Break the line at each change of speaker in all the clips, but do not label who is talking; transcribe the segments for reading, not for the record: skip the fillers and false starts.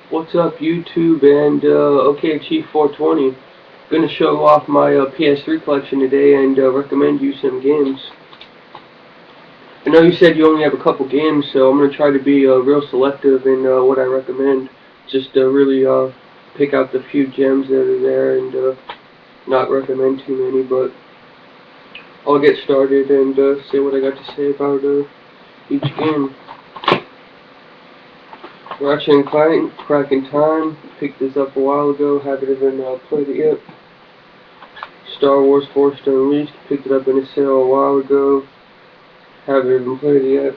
What's up, YouTube and Okchief420? Gonna show off my PS3 collection today and recommend you some games. I know you said you only have a couple games, so I'm gonna try to be real selective in what I recommend. Just really pick out the few gems that are there and not recommend too many. But I'll get started and say what I got to say about each game. Ratchet and Clank, Cracking Time, picked this up a while ago, haven't even played it yet. Star Wars Force Unleashed, picked it up in a sale a while ago, haven't even played it yet.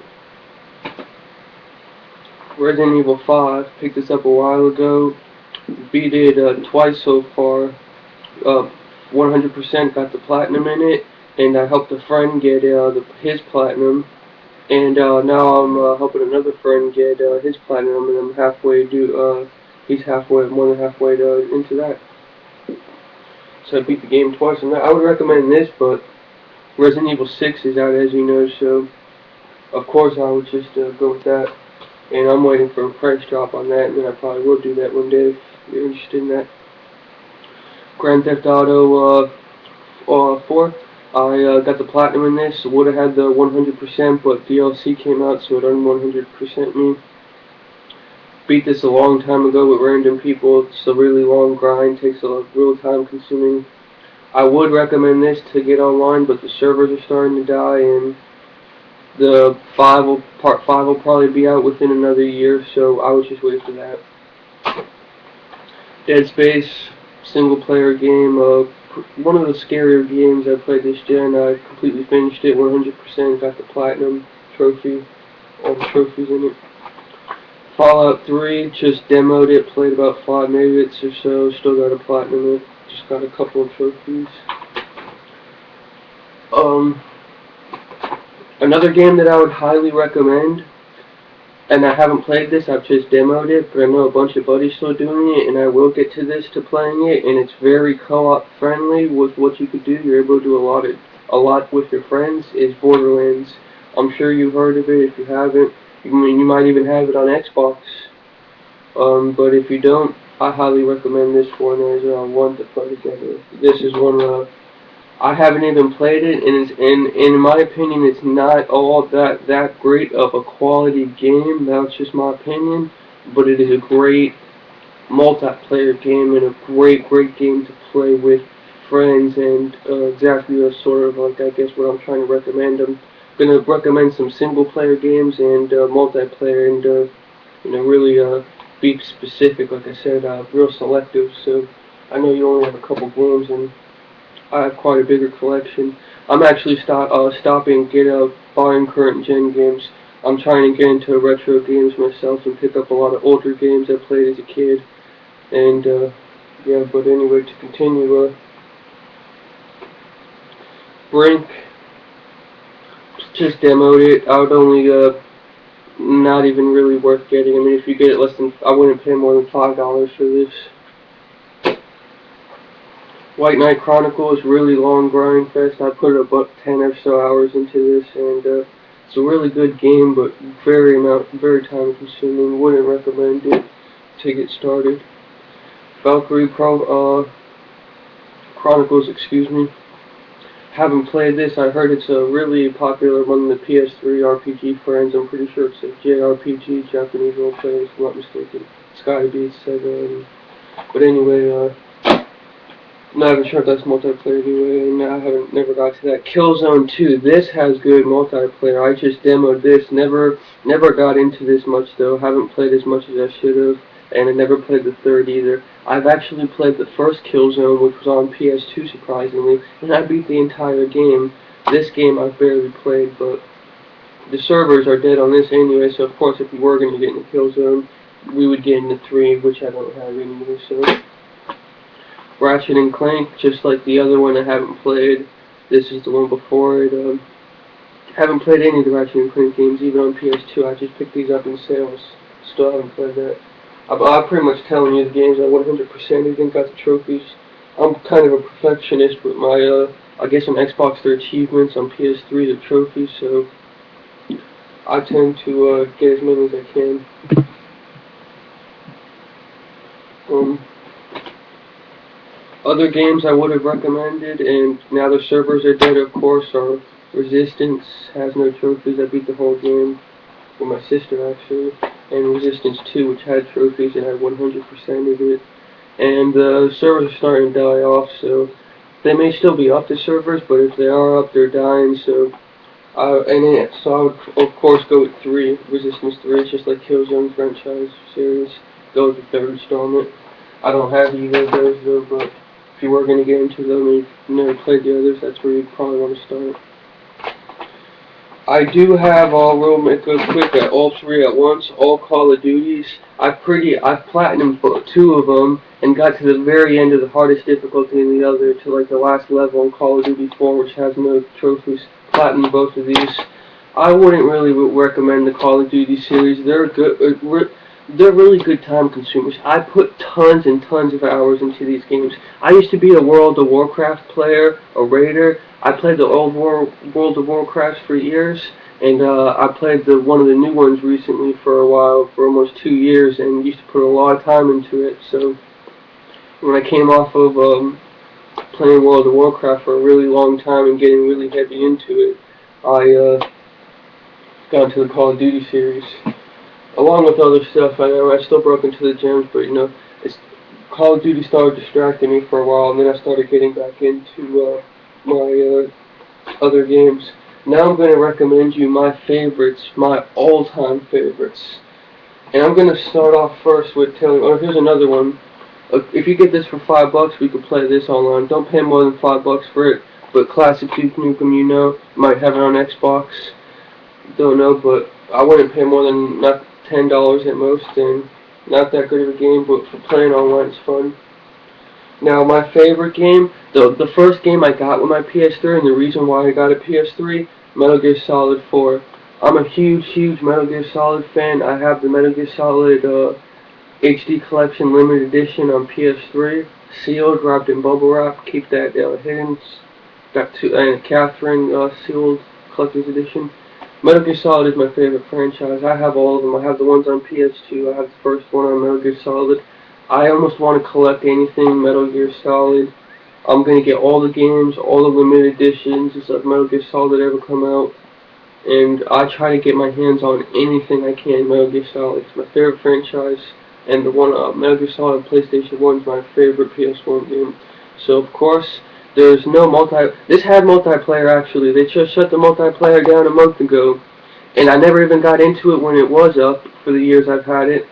Resident Evil 5, picked this up a while ago, beat it twice so far, 100% got the platinum in it, and I helped a friend get his platinum. And now I'm helping another friend get his platinum, and I'm halfway he's more than halfway into that. So I beat the game twice, and I would recommend this, but Resident Evil 6 is out, as you know, so of course I would just go with that. And I'm waiting for a price drop on that, and then I probably will do that one day if you're interested in that. Grand Theft Auto 4. I got the platinum in this. Would have had the 100%, but DLC came out, so it un-100% me. Beat this a long time ago with random people. It's a really long grind. Takes a real time consuming. I would recommend this to get online, but the servers are starting to die, and the part 5 will probably be out within another year, so I would just wait for that. Dead Space, single player game. One of the scarier games I played this gen. I completely finished it 100%, got the platinum trophy, all the trophies in it. Fallout 3, just demoed it, played about 5 minutes or so, still got a platinum in it, just got a couple of trophies. Another game that I would highly recommend, and I haven't played this, I've just demoed it, but I know a bunch of buddies still doing it, and I will get to this to playing it, and it's very co-op friendly with what you could do. You're able to do a lot with your friends, is Borderlands. I'm sure you've heard of it. If you haven't, you might even have it on Xbox. But if you don't, I highly recommend this one as one to play together. This is one I haven't even played it, and in my opinion, it's not all that great of a quality game. That's just my opinion, but it is a great multiplayer game and a great game to play with friends, and exactly a sort of like, I guess, what I'm trying to recommend. I'm gonna recommend some single player games and multiplayer, and really be specific. Like I said, real selective. So I know you only have a couple games, and I have quite a bigger collection. I'm actually stopping buying current gen games. I'm trying to get into retro games myself and pick up a lot of older games I played as a kid. And yeah, but anyway, to continue, Brink, just demoed it. I would only not even really worth getting. I mean, if you get it less than, I wouldn't pay more than $5 for this. White Knight Chronicles, really long grind fest. I put about 10 or so hours into this, and it's a really good game, but very time consuming. Wouldn't recommend it to get started. Valkyrie Chronicles, excuse me. Haven't played this. I heard it's a really popular among the PS3 RPG friends. I'm pretty sure it's a JRPG, Japanese role play, if I'm not mistaken. It's gotta be, it said, but anyway, I'm not even sure if that's multiplayer anyway, and I never got to that. Killzone 2, this has good multiplayer. I just demoed this, never got into this much though, haven't played as much as I should have, and I never played the third either. I've actually played the first Killzone, which was on PS2 surprisingly, and I beat the entire game. This game I've barely played, but the servers are dead on this anyway, so of course if we were going to get into Killzone, we would get into 3, which I don't have anymore, so... Ratchet and Clank, just like the other one I haven't played. This is the one before it. Haven't played any of the Ratchet and Clank games, even on PS2. I just picked these up in sales. Still haven't played that. I'm pretty much telling you the games I 100% even got the trophies. I'm kind of a perfectionist with my, I guess on Xbox they're achievements, on PS3 they're trophies, so I tend to get as many as I can. Um, Other games I would have recommended, and now the servers are dead, of course, are Resistance has no trophies. I beat the whole game with my sister, actually, and Resistance 2, which had trophies, and I 100% of it. And the servers are starting to die off, so they may still be up, the servers, but if they are up, they're dying, so so I would, of course, go with 3, Resistance 3. It's just like Killzone franchise series. Go with the third installment. I don't have either of those, though, but if you were going to get into them and you've never played the others, that's where you'd probably want to start. I do have quick at all 3 at once, all Call of Duties. I've platinumed 2 of them and got to the very end of the hardest difficulty in the other, to like the last level in Call of Duty 4, which has no trophies. Platinum both of these. I wouldn't really recommend the Call of Duty series. They're good. They're really good time consumers. I put tons and tons of hours into these games. I used to be a World of Warcraft player, a raider. I played the old World of Warcraft for years, and I played one of the new ones recently for a while, for almost 2 years, and used to put a lot of time into it. So when I came off of playing World of Warcraft for a really long time and getting really heavy into it, I got into the Call of Duty series. Along with other stuff, I know I still broke into the gyms, but Call of Duty started distracting me for a while, and then I started getting back into my other games. Now I'm going to recommend you my favorites, my all-time favorites. And I'm going to start off first with telling, here's another one. If you get this for $5, we could play this online. Don't pay more than $5 for it, but Classic Duke Nukem, might have it on Xbox. Don't know, but I wouldn't pay more than not $10 at most, and not that good of a game, but for playing online it's fun. Now my favorite game, the first game I got with my PS3, and the reason why I got a PS3, Metal Gear Solid 4. I'm a huge Metal Gear Solid fan. I have the Metal Gear Solid HD Collection Limited Edition on PS3, sealed, wrapped in bubble wrap. Keep that hidden. Got and Catherine sealed collector's edition. Metal Gear Solid is my favorite franchise. I have all of them. I have the ones on PS2. I have the first one on Metal Gear Solid. I almost want to collect anything Metal Gear Solid. I'm going to get all the games, all the limited editions of Metal Gear Solid ever come out. And I try to get my hands on anything I can Metal Gear Solid. It's my favorite franchise. And the one Metal Gear Solid PlayStation 1 is my favorite PS1 game. So, of course, there's no this had multiplayer, actually. They just shut the multiplayer down a month ago, and I never even got into it when it was up for the years I've had it,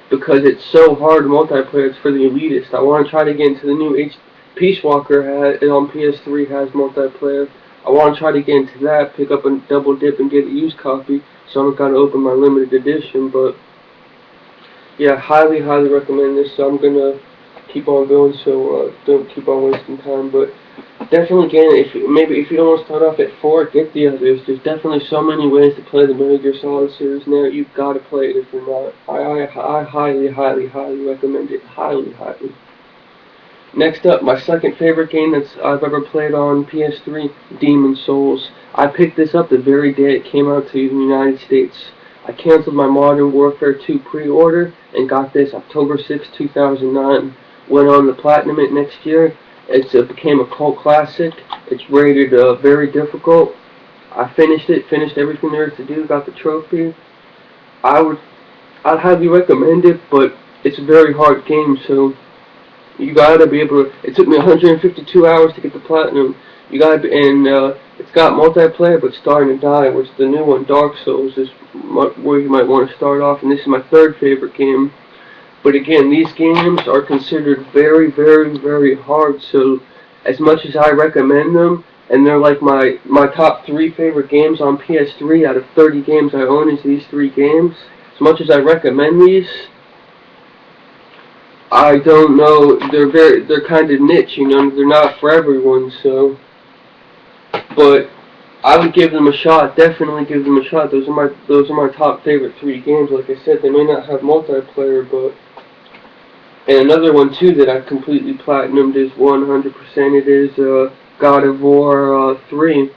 because it's so hard multiplayer. It's for the elitist. I want to try to get into the new Peace Walker on PS3 has multiplayer. I want to try to get into that, pick up a double dip and get a used copy, so I'm going to open my limited edition. But yeah, highly recommend this. So I'm going to keep on going, so don't keep on wasting time. But definitely, again, if you don't want to start off at 4, get the others. There's definitely so many ways to play the Metal Gear Solid series now. You've got to play it if you're not. I highly recommend it. Highly. Next up, my second favorite game I've ever played on PS3, Demon's Souls. I picked this up the very day it came out to the United States. I canceled my Modern Warfare 2 pre-order and got this October 6, 2009. Went on the Platinum it next year. It became a cult classic. It's rated very difficult. I finished everything there is to do, got the trophy. I'd highly recommend it, but it's a very hard game, so you gotta be able to. It took me 152 hours to get the Platinum. You gotta be, and it's got multiplayer, but starting to die, which the new one, Dark Souls, is where you might want to start off, and this is my third favorite game. But again, these games are considered very hard, so as much as I recommend them, and they're like my top 3 favorite games on PS3 out of 30 games I own is these 3 games, as much as I recommend these, I don't know, they're kind of niche, they're not for everyone, so, but I would give them a shot, definitely give them a shot. Those are my top favorite 3 games. Like I said, they may not have multiplayer, but. And another one too that I completely platinumed is 100%. It is God of War 3,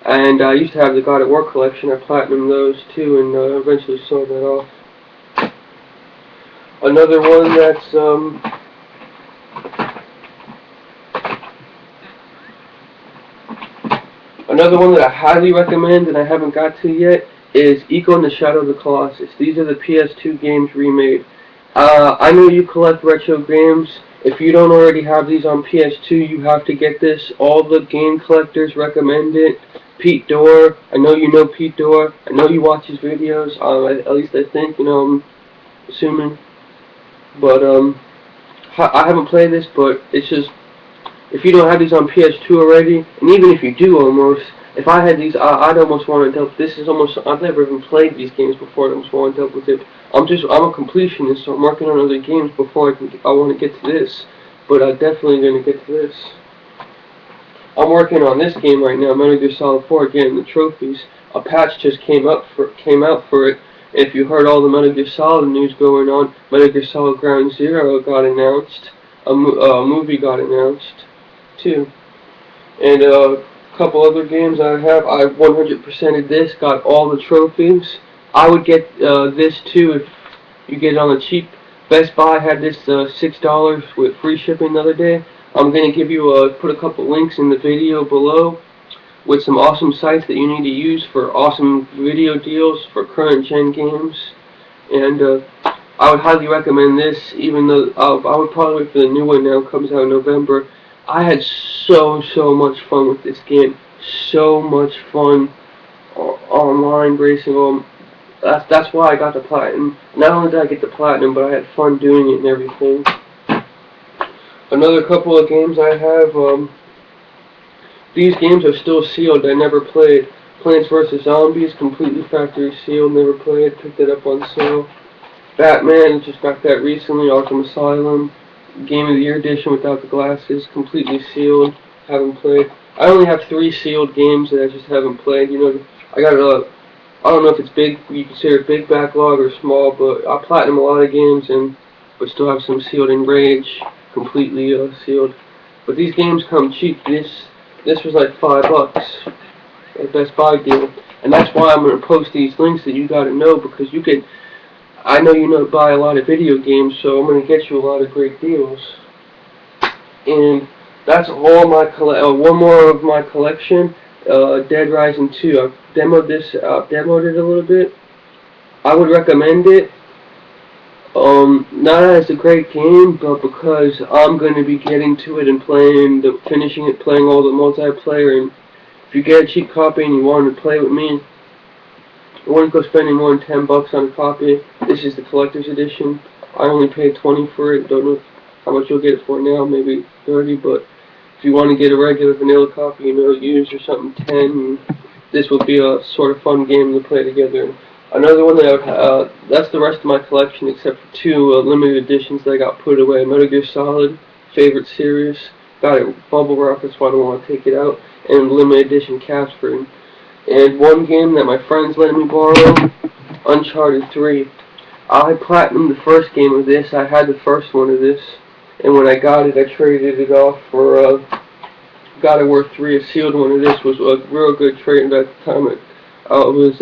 and I used to have the God of War collection. I platinumed those too, and eventually sold that off. Another one that's another one that I highly recommend and I haven't got to yet is Eco and the Shadow of the Colossus. These are the PS2 games remade. I know you collect retro games. If you don't already have these on PS2, you have to get this. All the game collectors recommend it. Pete Dorr, I know you know Pete Dorr. I know you watch his videos. At least I think, I'm assuming. But I haven't played this, but it's just if you don't have these on PS2 already, and even if you do almost, if I had these, I'd almost want to delve. This is almost, I've never even played these games before, I almost want to delve with it. I'm a completionist, so I'm working on other games before I want to get to this. But I'm definitely going to get to this. I'm working on this game right now, Metal Gear Solid 4, getting the trophies. A patch just came out for it. If you heard all the Metal Gear Solid news going on, Metal Gear Solid Ground Zero got announced. A movie got announced too. And a couple other games I have. I 100%ed this, got all the trophies. I would get this too if you get it on the cheap. Best Buy had this $6 with free shipping the other day. I'm going to give you put a couple links in the video below with some awesome sites that you need to use for awesome video deals for current gen games. And I would highly recommend this, even though I would probably wait for the new one now. It comes out in November. I had so much fun with this game. So much fun online racing. That's why I got the platinum. Not only did I get the platinum, but I had fun doing it and everything. Another couple of games I have. These games are still sealed. I never played. Plants vs Zombies, completely factory sealed. Never played. Picked it up on sale. Batman, just got that recently. Arkham Asylum, Game of the Year edition without the glasses, completely sealed. Haven't played. I only have 3 sealed games that I just haven't played. I got I don't know if it's big. You consider it big backlog or small, but I platinum a lot of games but still have some sealed in Rage, completely sealed. But these games come cheap. This was like $5 at Best Buy deal, and that's why I'm gonna post these links that you gotta know because you can. I know you buy a lot of video games, so I'm going to get you a lot of great deals. And that's all my one more of my collection, Dead Rising 2. I've demoed it a little bit. I would recommend it. Not as a great game, but because I'm going to be getting to it and finishing it, playing all the multiplayer. And if you get a cheap copy and you want to play with me, I wouldn't go spending more than $10 on a copy. This is the collector's edition. I only paid $20 for it. Don't know how much you'll get it for now. Maybe $30. But if you want to get a regular vanilla copy, used or something, $10. This would be a sort of fun game to play together. Another one that that's the rest of my collection, except for 2 limited editions that I got put away. Metal Gear Solid, favorite series. Got it bubble wrap. That's why I don't want to take it out. And limited edition Casper. And one game that my friends let me borrow, Uncharted 3. I platinumed the first game of this. I had the first one of this. And when I got it, I traded it off for got it worth 3. A sealed one of this was a real good trade at the time. I was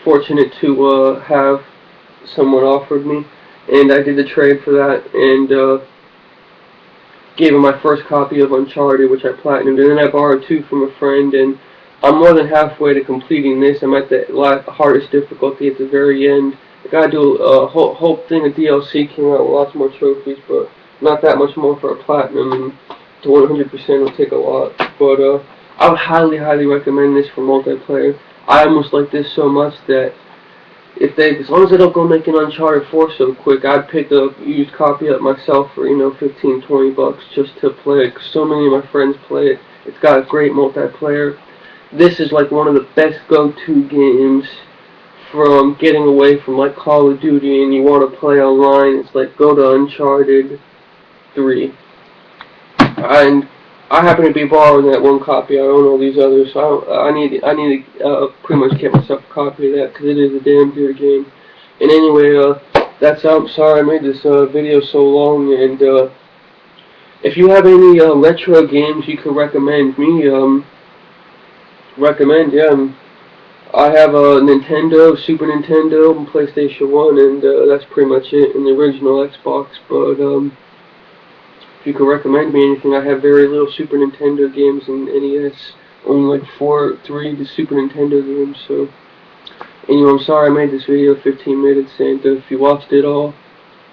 fortunate to have someone offered me. And I did the trade for that. And gave him my first copy of Uncharted, which I platinumed. And then I borrowed 2 from a friend. And I'm more than halfway to completing this. I'm at the hardest difficulty at the very end. I gotta do a whole thing of DLC came out with lots more trophies, but not that much more for a platinum, and to 100% will take a lot. But I would highly recommend this for multiplayer. I almost like this so much that as long as they don't go making Uncharted 4 so quick, I'd pick a used copy up myself for $15-20 just to play it. 'Cause so many of my friends play it. It's got a great multiplayer. This is like one of the best go-to games from getting away from like Call of Duty and you want to play online. It's like go to Uncharted 3. And I happen to be borrowing that one copy. I own all these others, so I need to pretty much get myself a copy of that because it is a damn good game. And anyway, I'm sorry I made this video so long. And if you have any retro games you could recommend me, I have a Nintendo, Super Nintendo, and PlayStation 1, and that's pretty much it, and the original Xbox, but if you could recommend me anything, I have very little Super Nintendo games and NES, only like 3 to Super Nintendo games, so anyway, I'm sorry I made this video 15 minutes, and if you watched it all,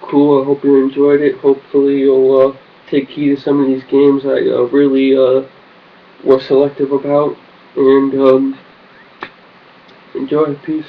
cool, I hope you enjoyed it. Hopefully you'll take heed of some of these games I really was selective about, and enjoy. Peace.